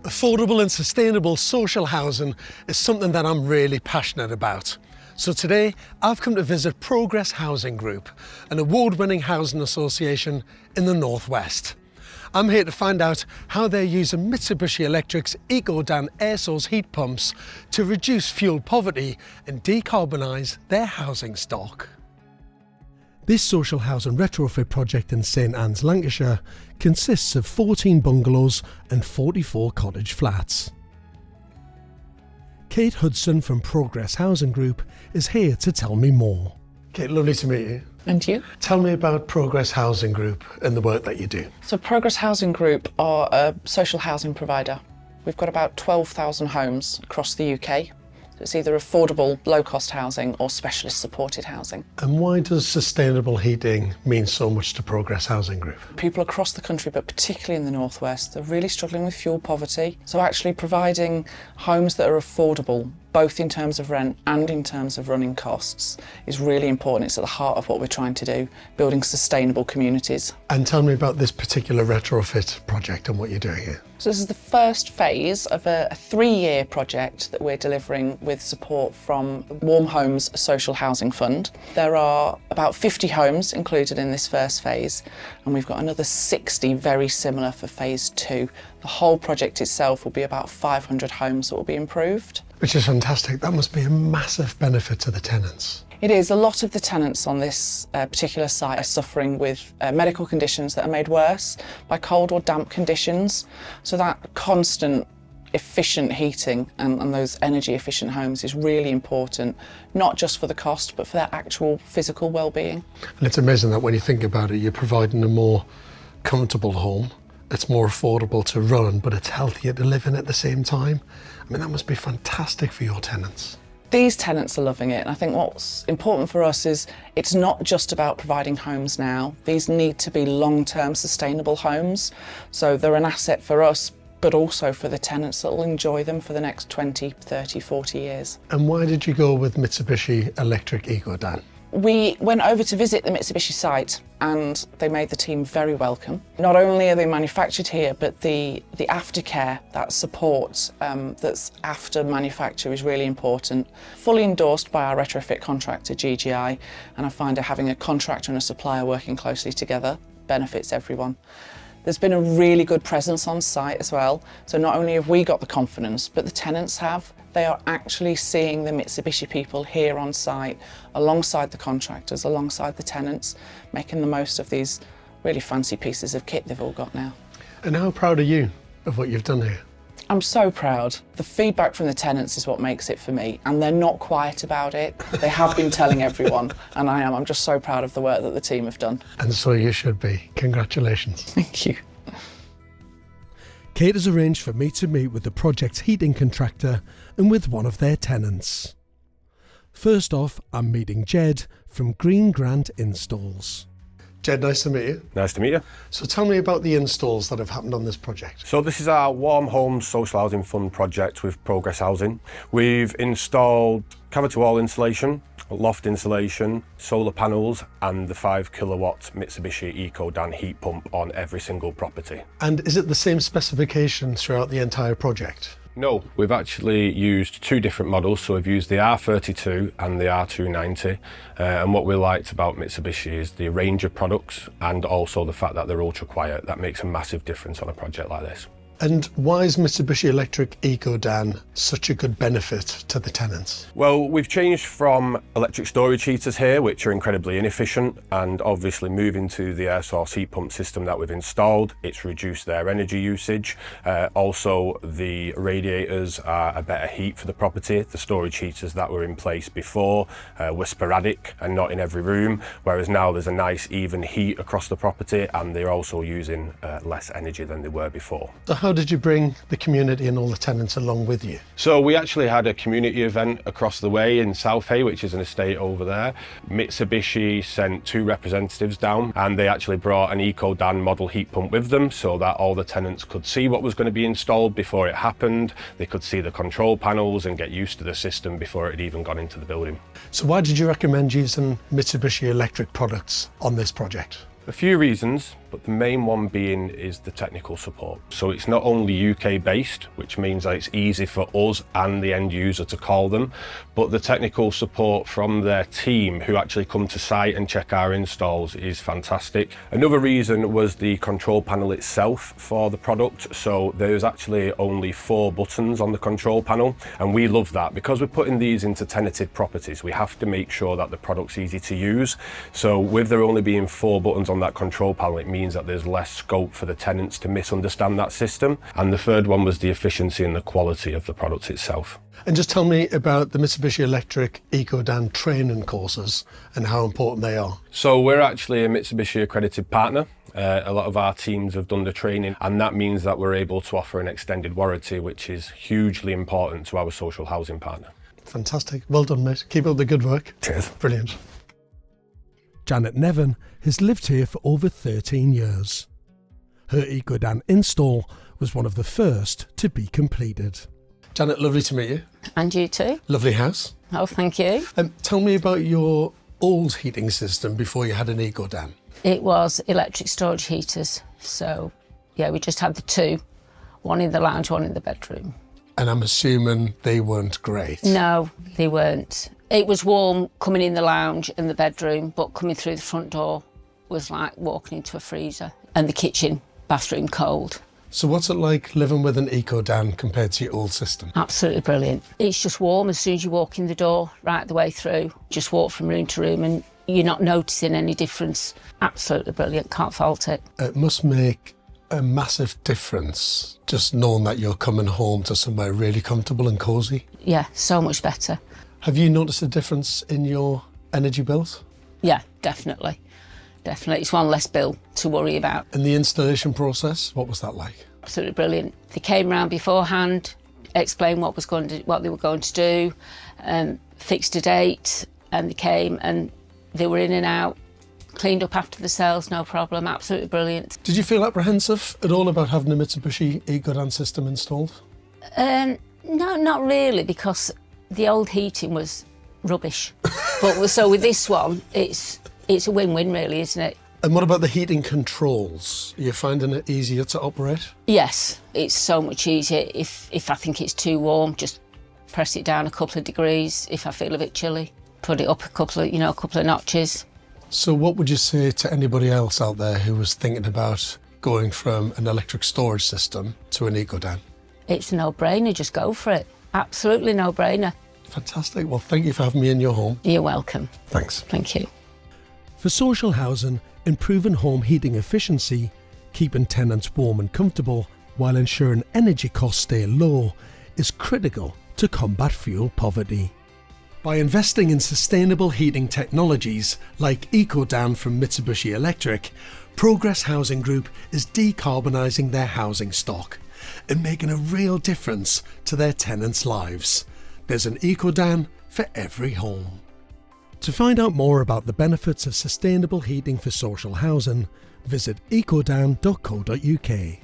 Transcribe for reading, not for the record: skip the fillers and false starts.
Affordable and sustainable social housing is something that I'm really passionate about. So today I've come to visit Progress Housing Group, an award-winning housing association in the Northwest. I'm here to find out how they're using Mitsubishi Electric's Ecodan air source heat pumps to reduce fuel poverty and decarbonise their housing stock. This social housing retrofit project in St Anne's, Lancashire consists of 14 bungalows and 44 cottage flats. Kate Hudson from Progress Housing Group is here to tell me more. Kate, lovely to meet you. And you? Tell me about Progress Housing Group and the work that you do. So Progress Housing Group are a social housing provider. We've got about 12,000 homes across the UK. It's either affordable, low-cost housing or specialist supported housing. And why does sustainable heating mean so much to Progress Housing Group? People across the country, but particularly in the Northwest, they're really struggling with fuel poverty. So actually providing homes that are affordable, both in terms of rent and in terms of running costs, is really important. It's at the heart of what we're trying to do, building sustainable communities. And tell me about this particular retrofit project and what you're doing here. So this is the first phase of a 3-year project that we're delivering with support from Warm Homes Social Housing Fund. There are about 50 homes included in this first phase, and we've got another 60 very similar for phase 2. The whole project itself will be about 500 homes that will be improved. Which is fantastic. That must be a massive benefit to the tenants. It is. A lot of the tenants on this particular site are suffering with medical conditions that are made worse by cold or damp conditions. So that constant efficient heating and those energy efficient homes is really important, not just for the cost, but for their actual physical well-being. And it's amazing that when you think about it, you're providing a more comfortable home. It's more affordable to run, but it's healthier to live in at the same time. I mean, that must be fantastic for your tenants. These tenants are loving it, and I think what's important for us is it's not just about providing homes now. These need to be long-term sustainable homes, so they're an asset for us, but also for the tenants that will enjoy them for the next 20, 30, 40 years. And why did you go with Mitsubishi Electric Ecodan? We went over to visit the Mitsubishi site and they made the team very welcome. Not only are they manufactured here, but the aftercare, that support that's after manufacture is really important. Fully endorsed by our retrofit contractor, GGI, and I find that having a contractor and a supplier working closely together benefits everyone. There's been a really good presence on site as well. So not only have we got the confidence, but the tenants have. They are actually seeing the Mitsubishi people here on site, alongside the contractors, alongside the tenants, making the most of these really fancy pieces of kit they've all got now. And how proud are you of what you've done here? I'm so proud. The feedback from the tenants is what makes it for me, and they're not quiet about it. They have been telling everyone, and I'm just so proud of the work that the team have done. And so you should be. Congratulations. Thank you. Kate has arranged for me to meet with the project's heating contractor and with one of their tenants. First off, I'm meeting Ged from Green Grant Installs. Ged, nice to meet you. Nice to meet you. So tell me about the installs that have happened on this project. So this is our Warm Homes Social Housing Fund project with Progress Housing. We've installed cavity wall insulation, loft insulation, solar panels and the 5 kilowatt Mitsubishi Ecodan heat pump on every single property. And is it the same specification throughout the entire project? No, we've actually used 2 different models. So we've used the R32 and the R290. And what we liked about Mitsubishi is the range of products and also the fact that they're ultra quiet. That makes a massive difference on a project like this. And why is Mitsubishi Electric Ecodan such a good benefit to the tenants? Well, we've changed from electric storage heaters here, which are incredibly inefficient, and obviously moving to the air source heat pump system that we've installed, it's reduced their energy usage. Also, the radiators are a better heat for the property. The storage heaters that were in place before were sporadic and not in every room, whereas now there's a nice even heat across the property, and they're also using less energy than they were before. So how did you bring the community and all the tenants along with you? So we actually had a community event across the way in Southhay, which is an estate over there. Mitsubishi sent 2 representatives down and they actually brought an Ecodan model heat pump with them so that all the tenants could see what was going to be installed before it happened. They could see the control panels and get used to the system before it had even gone into the building. So why did you recommend using Mitsubishi Electric products on this project? A few reasons. but the main one being is the technical support. So it's not only UK based, which means that it's easy for us and the end user to call them, but the technical support from their team who actually come to site and check our installs is fantastic. Another reason was the control panel itself for the product. So there's actually only 4 buttons on the control panel, and we love that because we're putting these into tenanted properties. We have to make sure that the product's easy to use. So with there only being 4 buttons on that control panel, it means that there's less scope for the tenants to misunderstand that system. And the third one was the efficiency and the quality of the product itself. And just tell me about the Mitsubishi Electric Ecodan training courses and how important they are. So we're actually a Mitsubishi accredited partner. A lot of our teams have done the training, and that means that we're able to offer an extended warranty, which is hugely important to our social housing partner. Fantastic. Well done, mate. Keep up the good work. Cheers. Brilliant. Janet Nevin has lived here for over 13 years. Her Ecodan install was one of the first to be completed. Janet, lovely to meet you. And you too. Lovely house. Oh, thank you. Tell me about your old heating system before you had an Ecodan. It was electric storage heaters. So, yeah, we just had the 2. One in the lounge, one in the bedroom. And I'm assuming they weren't great. No, they weren't. It was warm coming in the lounge and the bedroom, but coming through the front door was like walking into a freezer. And the kitchen, bathroom cold. So what's it like living with an Ecodan compared to your old system? Absolutely brilliant. It's just warm as soon as you walk in the door, right the way through. Just walk from room to room and you're not noticing any difference. Absolutely brilliant, can't fault it. It must make a massive difference just knowing that you're coming home to somewhere really comfortable and cosy. Yeah, so much better. Have you noticed a difference in your energy bills? Yeah, definitely. Definitely. It's one less bill to worry about. And the installation process, what was that like? Absolutely brilliant. They came round beforehand, explained what they were going to do, fixed a date, and they came and they were in and out, cleaned up after the sales, no problem, absolutely brilliant. Did you feel apprehensive at all about having a Mitsubishi Ecodan system installed? No, not really, because the old heating was rubbish. But so with this one, it's a win-win really, isn't it? And what about the heating controls? Are you finding it easier to operate? Yes, it's so much easier. If I think it's too warm, just press it down a couple of degrees. If I feel a bit chilly, put it up a couple of notches. So what would you say to anybody else out there who was thinking about going from an electric storage system to an Ecodan? It's a no-brainer, just go for it. Absolutely no-brainer. Fantastic. Well, thank you for having me in your home. You're welcome. Thanks. Thank you. For social housing, improving home heating efficiency, keeping tenants warm and comfortable while ensuring energy costs stay low is critical to combat fuel poverty. By investing in sustainable heating technologies like Ecodan from Mitsubishi Electric, Progress Housing Group is decarbonising their housing stock and making a real difference to their tenants' lives. There's an Ecodan for every home. To find out more about the benefits of sustainable heating for social housing, visit ecodan.co.uk.